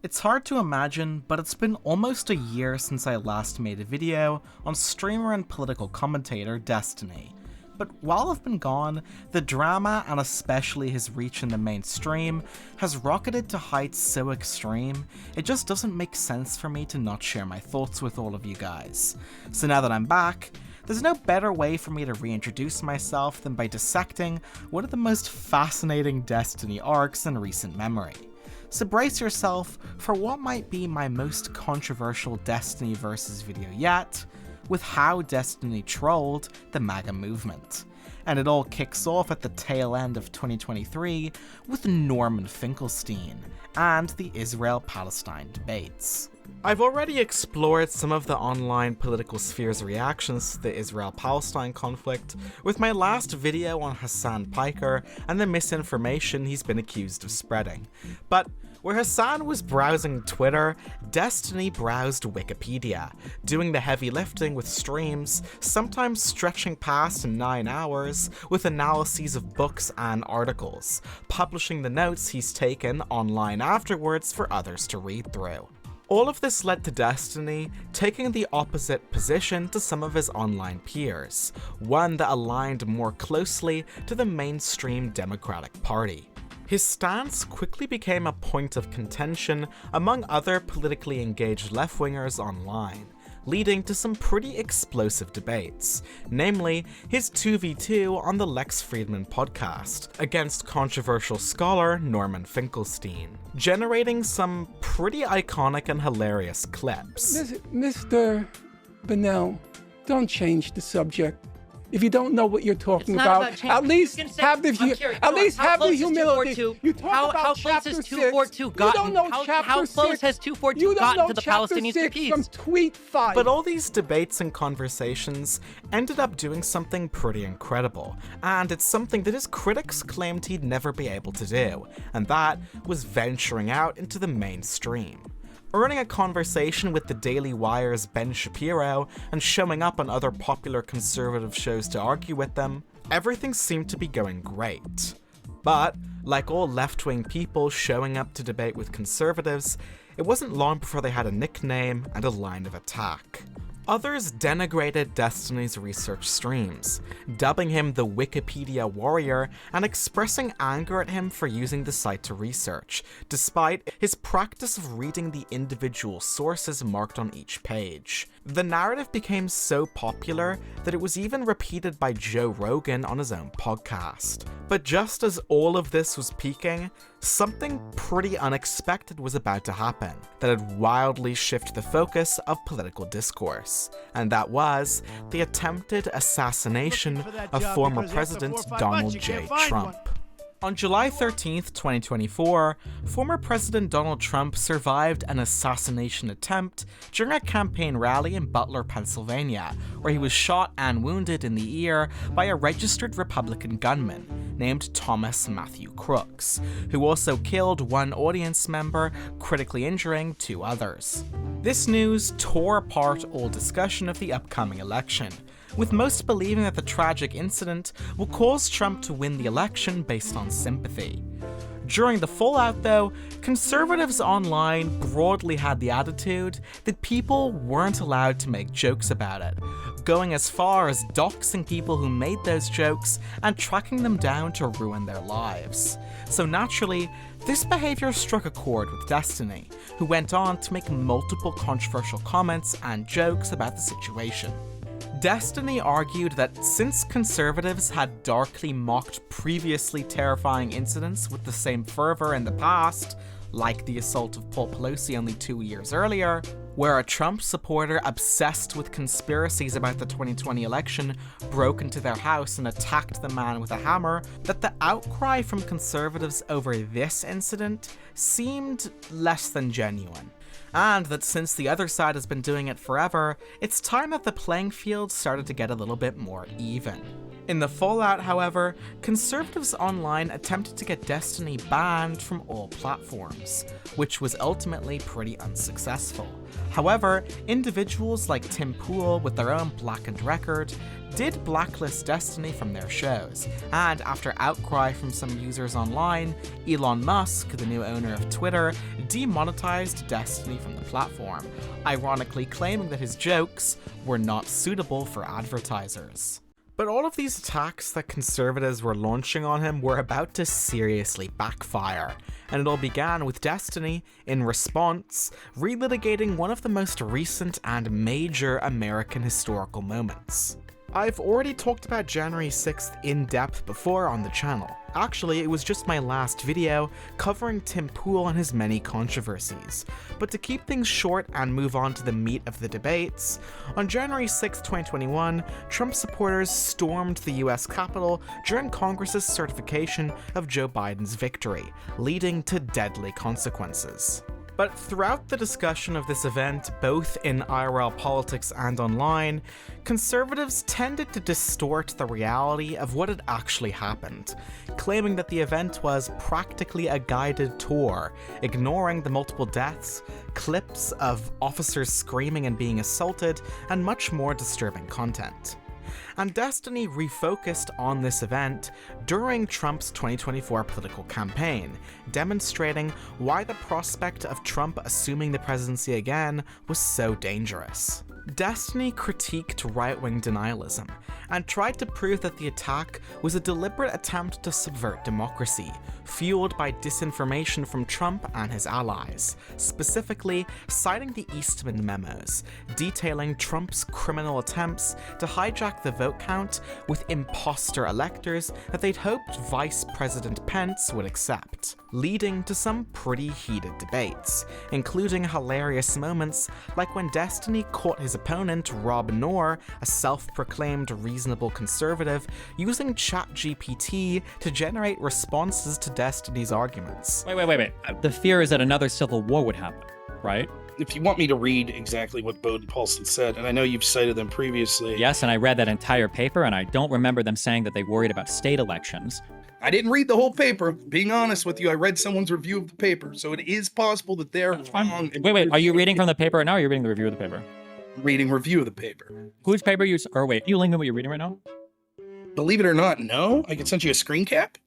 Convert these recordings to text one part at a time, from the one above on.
It's hard to imagine, but it's been almost a year since I last made a video on streamer and political commentator Destiny. But while I've been gone, the drama, and especially his reach in the mainstream, has rocketed to heights so extreme, it just doesn't make sense for me to not share my thoughts with all of you guys. So now that I'm back, there's no better way for me to reintroduce myself than by dissecting one of the most fascinating Destiny arcs in recent memory. So brace yourself for what might be my most controversial Destiny versus video yet, with how Destiny trolled the MAGA movement. And it all kicks off at the tail end of 2023 with Norman Finkelstein and the Israel-Palestine debates. I've already explored some of the online political sphere's reactions to the Israel-Palestine conflict with my last video on Hassan Piker and the misinformation he's been accused of spreading. But where Hassan was browsing Twitter, Destiny browsed Wikipedia, doing the heavy lifting with streams, sometimes stretching past 9 hours with analyses of books and articles, publishing the notes he's taken online afterwards for others to read through. All of this led to Destiny taking the opposite position to some of his online peers, one that aligned more closely to the mainstream Democratic Party. His stance quickly became a point of contention among other politically engaged left-wingers online, leading to some pretty explosive debates, namely his 2v2 on the Lex Fridman podcast against controversial scholar Norman Finkelstein, generating some pretty iconic and hilarious clips. Mr. Bennell, don't change the subject. If you don't know what you're talking about, at least have the humility. You talk about chapter 6. You don't know chapter 6. How close has 242 gotten to the Palestinians' peace? From tweet 5. But all these debates and conversations ended up doing something pretty incredible, and it's something that his critics claimed he'd never be able to do, and that was venturing out into the mainstream. Earning a conversation with the Daily Wire's Ben Shapiro and showing up on other popular conservative shows to argue with them, everything seemed to be going great. But, like all left-wing people showing up to debate with conservatives, it wasn't long before they had a nickname and a line of attack. Others denigrated Destiny's research streams, dubbing him the Wikipedia Warrior and expressing anger at him for using the site to research, despite his practice of reading the individual sources marked on each page. The narrative became so popular that it was even repeated by Joe Rogan on his own podcast. But just as all of this was peaking, something pretty unexpected was about to happen that would wildly shift the focus of political discourse, and that was the attempted assassination of former President Donald J. Trump. On July 13th, 2024, former President Donald Trump survived an assassination attempt during a campaign rally in Butler, Pennsylvania, where he was shot and wounded in the ear by a registered Republican gunman named Thomas Matthew Crooks, who also killed one audience member, critically injuring 2 others. This news tore apart all discussion of the upcoming election, with most believing that the tragic incident will cause Trump to win the election based on sympathy. During the fallout though, conservatives online broadly had the attitude that people weren't allowed to make jokes about it, going as far as doxing people who made those jokes and tracking them down to ruin their lives. So naturally, this behavior struck a chord with Destiny, who went on to make multiple controversial comments and jokes about the situation. Destiny argued that since conservatives had darkly mocked previously terrifying incidents with the same fervor in the past, like the assault of Paul Pelosi only 2 years earlier, where a Trump supporter obsessed with conspiracies about the 2020 election broke into their house and attacked the man with a hammer, that the outcry from conservatives over this incident seemed less than genuine. And that since the other side has been doing it forever, it's time that the playing field started to get a little bit more even. In the fallout, however, conservatives online attempted to get Destiny banned from all platforms, which was ultimately pretty unsuccessful. However, individuals like Tim Pool with their own blackened record did blacklist Destiny from their shows, and after outcry from some users online, Elon Musk, the new owner of Twitter, demonetized Destiny from the platform, ironically claiming that his jokes were not suitable for advertisers. But all of these attacks that conservatives were launching on him were about to seriously backfire, and it all began with Destiny, in response, relitigating one of the most recent and major American historical moments. I've already talked about January 6th in depth before on the channel. Actually, it was just my last video covering Tim Pool and his many controversies. But to keep things short and move on to the meat of the debates, on January 6, 2021, Trump supporters stormed the US Capitol during Congress's certification of Joe Biden's victory, leading to deadly consequences. But throughout the discussion of this event, both in IRL politics and online, conservatives tended to distort the reality of what had actually happened, claiming that the event was practically a guided tour, ignoring the multiple deaths, clips of officers screaming and being assaulted, and much more disturbing content. And Destiny refocused on this event during Trump's 2024 political campaign, demonstrating why the prospect of Trump assuming the presidency again was so dangerous. Destiny critiqued right-wing denialism, and tried to prove that the attack was a deliberate attempt to subvert democracy, fueled by disinformation from Trump and his allies, specifically citing the Eastman memos, detailing Trump's criminal attempts to hijack the vote count with imposter electors that they'd hoped Vice President Pence would accept, leading to some pretty heated debates, including hilarious moments like when Destiny caught his opponent, Rob Noerr, a self-proclaimed reasonable conservative, using chatgpt to generate responses to Destiny's arguments. Wait. The fear is that another civil war would happen, right? If you want me to read exactly what Bode and Paulson said, and I know you've cited them previously. Yes, and I read that entire paper, and I don't remember them saying that they worried about state elections. I didn't read the whole paper. Being honest with you, I read someone's review of the paper, so it is possible that they're wrong. Wait, are you reading from the paper right now, or are you reading the review of the paper? Reading review of the paper. Whose paper you... Or wait, you link me what you're reading right now? Believe it or not, no. I can send you a screen cap.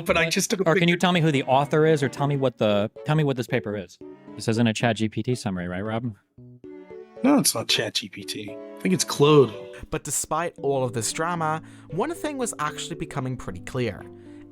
But I just took a Or can you tell me who the author is, or tell me what this paper is? This isn't a ChatGPT summary, right, Rob? No, it's not ChatGPT. I think it's Claude. But despite all of this drama, one thing was actually becoming pretty clear.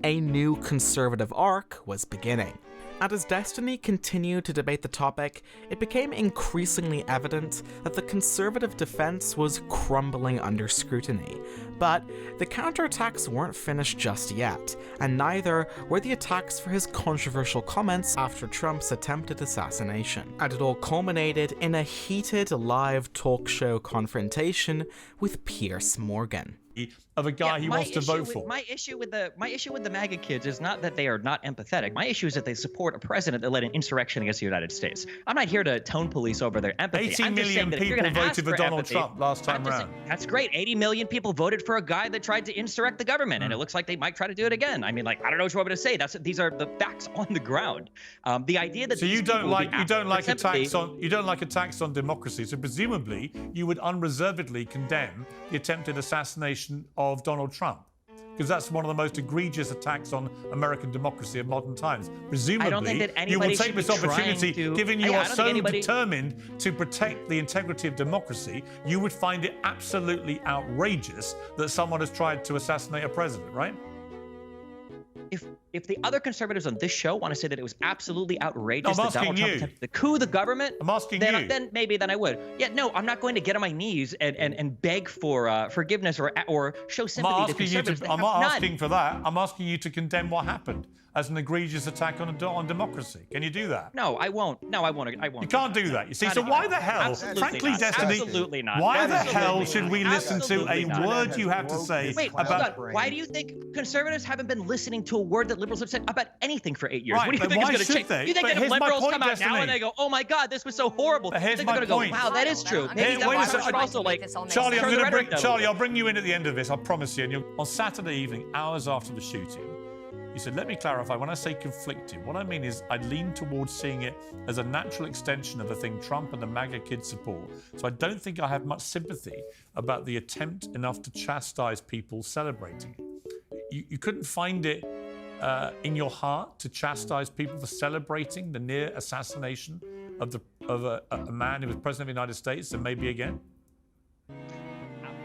A new conservative arc was beginning. And as Destiny continued to debate the topic, it became increasingly evident that the conservative defense was crumbling under scrutiny. But the counterattacks weren't finished just yet, and neither were the attacks for his controversial comments after Trump's attempted assassination. And it all culminated in a heated live talk show confrontation with Piers Morgan. Of a guy he wants to vote for. My issue with the MAGA kids is not that they are not empathetic. My issue is that they support a president that led an insurrection against the United States. I'm not here to tone police over their empathy. 80 million people voted for Donald Trump last time round. That's great. 80 million people voted for a guy that tried to insurrect the government, and it looks like they might try to do it again. I mean, like, I don't know what you want me to say. These are the facts on the ground. The idea that so you don't like attacks on democracy. So presumably you would unreservedly condemn the attempted assassination of Donald Trump, because that's one of the most egregious attacks on American democracy of modern times. Presumably, you will take this opportunity, given you are so determined to protect the integrity of democracy, you would find it absolutely outrageous that someone has tried to assassinate a president, right? If the other conservatives on this show want to say that it was absolutely outrageous that Donald Trump attempted to coup the government, then maybe I would. Yeah, no, I'm not going to get on my knees and beg for forgiveness or show sympathy to conservatives. I'm not asking for that. I'm asking you to condemn what happened. as an egregious attack on democracy? Can you do that? No, I won't. No, I won't. You can't do that. You see, so why the hell, frankly, Destiny, absolutely not. why the hell should we listen to a word you have to say about... Why do you think conservatives haven't been listening to a word that liberals have said about anything for 8 years? Right, what do you think is going to change? They? You think that if liberals come out now and they go, oh my God, this was so horrible, you think they're going to go, wow, that is true. Maybe that should also like... Charlie, I'll bring you in at the end of this, I promise you. And on Saturday evening, hours after the shooting, you said, let me clarify, when I say conflicted, what I mean is I lean towards seeing it as a natural extension of the thing Trump and the MAGA kids support. So I don't think I have much sympathy about the attempt enough to chastise people celebrating it. You couldn't find it in your heart to chastise people for celebrating the near assassination of a man who was president of the United States and maybe again?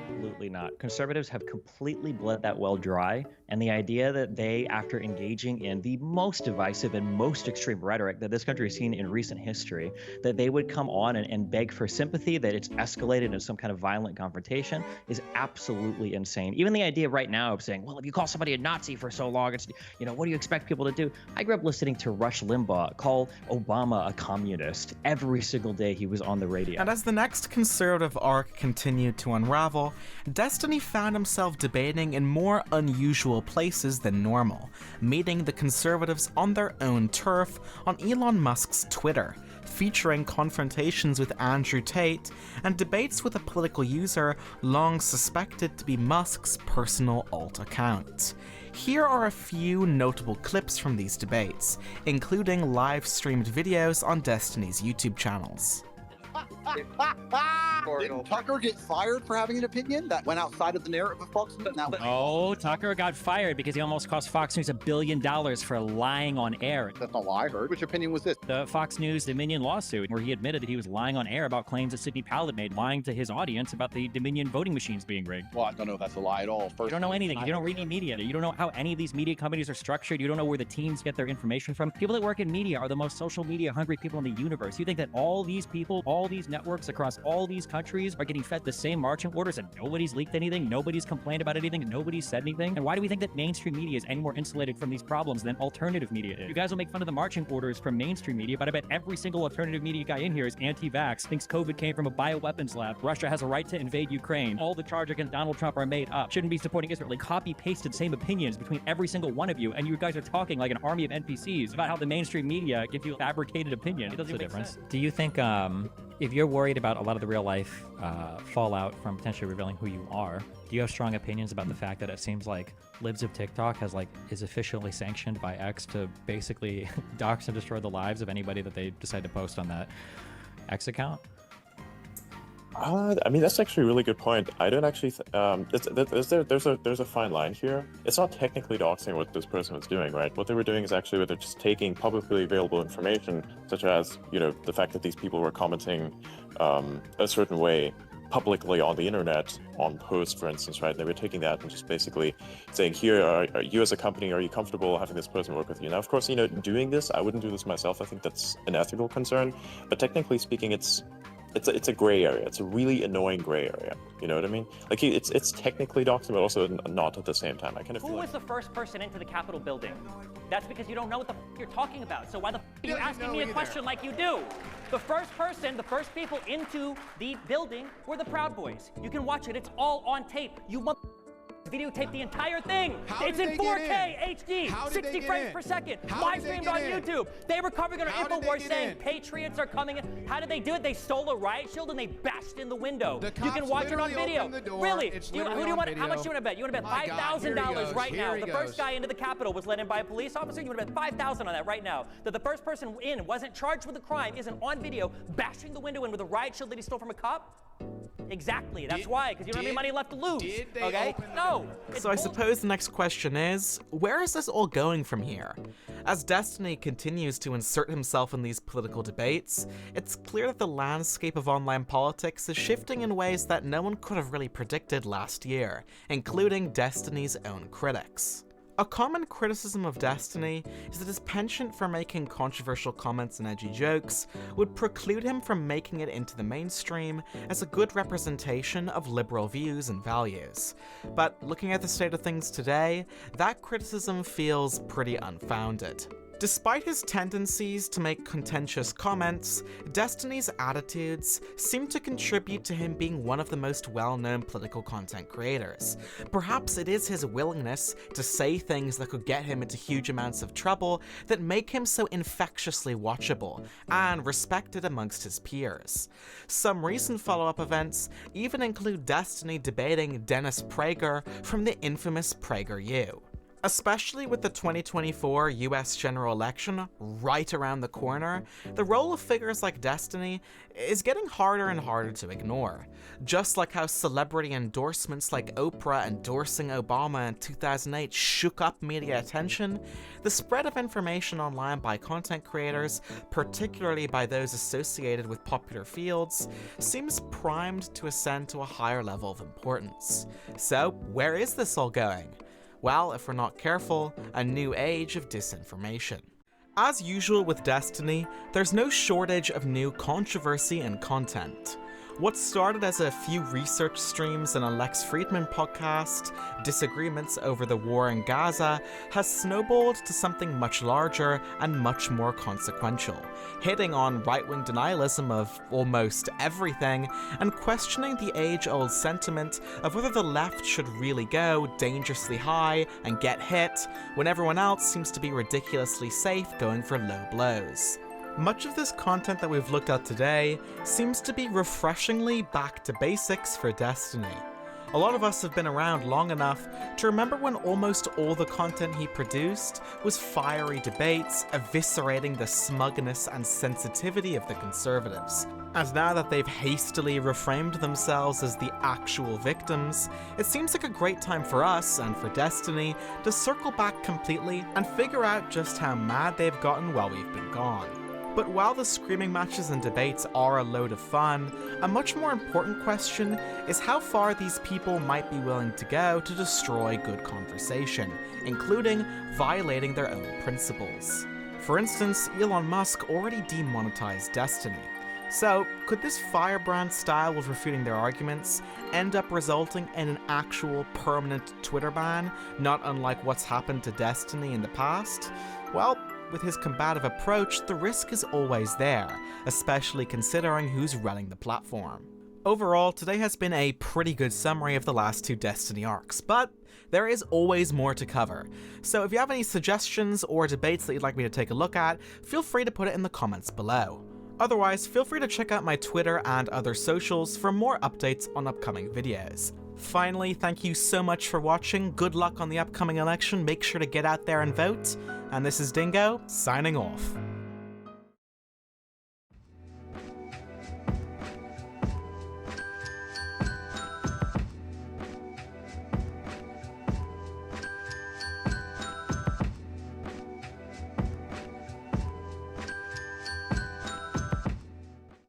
Absolutely not. Conservatives have completely bled that well dry, and the idea that they, after engaging in the most divisive and most extreme rhetoric that this country has seen in recent history, that they would come on and beg for sympathy, that it's escalated into some kind of violent confrontation, is absolutely insane. Even the idea right now of saying, well, if you call somebody a Nazi for so long, it's, you know, what do you expect people to do? I grew up listening to Rush Limbaugh call Obama a communist every single day he was on the radio. And as the next conservative arc continued to unravel, Destiny found himself debating in more unusual places than normal, meeting the conservatives on their own turf on Elon Musk's Twitter, featuring confrontations with Andrew Tate and debates with a political user long suspected to be Musk's personal alt account. Here are a few notable clips from these debates, including live-streamed videos on Destiny's YouTube channels. Didn't Tucker get fired for having an opinion that went outside of the narrative of Fox News? Oh, Tucker got fired because he almost cost Fox News $1 billion for lying on air. That's not what I heard. Which opinion was this? The Fox News Dominion lawsuit, where he admitted that he was lying on air about claims that Sidney Powell had made, lying to his audience about the Dominion voting machines being rigged. Well, I don't know if that's a lie at all. You don't know anything. You don't read any media. You don't know how any of these media companies are structured. You don't know where the teams get their information from. People that work in media are the most social media hungry people in the universe. You think that all these people, all these networks across all these countries are getting fed the same marching orders and nobody's leaked anything, nobody's complained about anything, and nobody's said anything? And why do we think that mainstream media is any more insulated from these problems than alternative media is? You guys will make fun of the marching orders from mainstream media, but I bet every single alternative media guy in here is anti-vax, thinks COVID came from a bioweapons lab, Russia has a right to invade Ukraine, all the charges against Donald Trump are made up, shouldn't be supporting Israel. Like, copy-pasted same opinions between every single one of you, and you guys are talking like an army of NPCs about how the mainstream media gives you a fabricated opinion. It doesn't make sense. Do you think, if you're worried about a lot of the real life fallout from potentially revealing who you are, do you have strong opinions about the fact that it seems like Libs of TikTok is officially sanctioned by X to basically dox and destroy the lives of anybody that they decide to post on that X account? I mean, that's actually a really good point. I don't actually. There's a fine line here. It's not technically doxing what this person was doing, right? What they were doing is actually they're just taking publicly available information, such as, you know, the fact that these people were commenting a certain way publicly on the internet on posts, for instance, right? And they were taking that and just basically saying, here, are you as a company, are you comfortable having this person work with you? Now, of course, you know, doing this, I wouldn't do this myself. I think that's an ethical concern. But technically speaking, it's a gray area. It's a really annoying gray area. You know what I mean? Like, it's technically doxing, but also not at the same time. I kind of feel Who was the first person into the Capitol building? That's because you don't know what the you're talking about. So why the are you asking me a question like you do? The first people into the building were the Proud Boys. You can watch it. It's all on tape. You videotape the entire thing. It's in 4K HD, 60 frames per second, live streamed on YouTube. They were covering it on InfoWars saying patriots are coming in. How did they do it? They stole a riot shield and they bashed in the window. You can watch it on video. Really? Who do you want? How much do you want to bet? You want to bet $5,000 right now? The first guy into the Capitol was let in by a police officer. You want to bet $5,000 on that right now? That the first person in wasn't charged with a crime, isn't on video bashing the window in with a riot shield that he stole from a cop? Exactly. That's why, because you don't have any money left to lose. Okay? No. So I suppose the next question is, where is this all going from here? As Destiny continues to insert himself in these political debates, it's clear that the landscape of online politics is shifting in ways that no one could have really predicted last year, including Destiny's own critics. A common criticism of Destiny is that his penchant for making controversial comments and edgy jokes would preclude him from making it into the mainstream as a good representation of liberal views and values. But looking at the state of things today, that criticism feels pretty unfounded. Despite his tendencies to make contentious comments, Destiny's attitudes seem to contribute to him being one of the most well-known political content creators. Perhaps it is his willingness to say things that could get him into huge amounts of trouble that make him so infectiously watchable and respected amongst his peers. Some recent follow-up events even include Destiny debating Dennis Prager from the infamous PragerU. Especially with the 2024 US general election right around the corner, the role of figures like Destiny is getting harder and harder to ignore. Just like how celebrity endorsements like Oprah endorsing Obama in 2008 shook up media attention, the spread of information online by content creators, particularly by those associated with popular fields, seems primed to ascend to a higher level of importance. So, where is this all going? Well, if we're not careful, a new age of disinformation. As usual with Destiny, there's no shortage of new controversy and content. What started as a few research streams and a Lex Fridman podcast, disagreements over the war in Gaza, has snowballed to something much larger and much more consequential, hitting on right-wing denialism of almost everything and questioning the age-old sentiment of whether the left should really go dangerously high and get hit when everyone else seems to be ridiculously safe going for low blows. Much of this content that we've looked at today seems to be refreshingly back to basics for Destiny. A lot of us have been around long enough to remember when almost all the content he produced was fiery debates eviscerating the smugness and sensitivity of the conservatives. And now that they've hastily reframed themselves as the actual victims, it seems like a great time for us, and for Destiny, to circle back completely and figure out just how mad they've gotten while we've been gone. But while the screaming matches and debates are a load of fun, a much more important question is how far these people might be willing to go to destroy good conversation, including violating their own principles. For instance, Elon Musk already demonetized Destiny. So, could this firebrand style of refuting their arguments end up resulting in an actual permanent Twitter ban, not unlike what's happened to Destiny in the past? Well, with his combative approach, the risk is always there, especially considering who's running the platform. Overall, today has been a pretty good summary of the last two Destiny arcs, but there is always more to cover. So if you have any suggestions or debates that you'd like me to take a look at, feel free to put it in the comments below. Otherwise, feel free to check out my Twitter and other socials for more updates on upcoming videos. Finally, thank you so much for watching, good luck on the upcoming election, make sure to get out there and vote, and this is Dingo, signing off.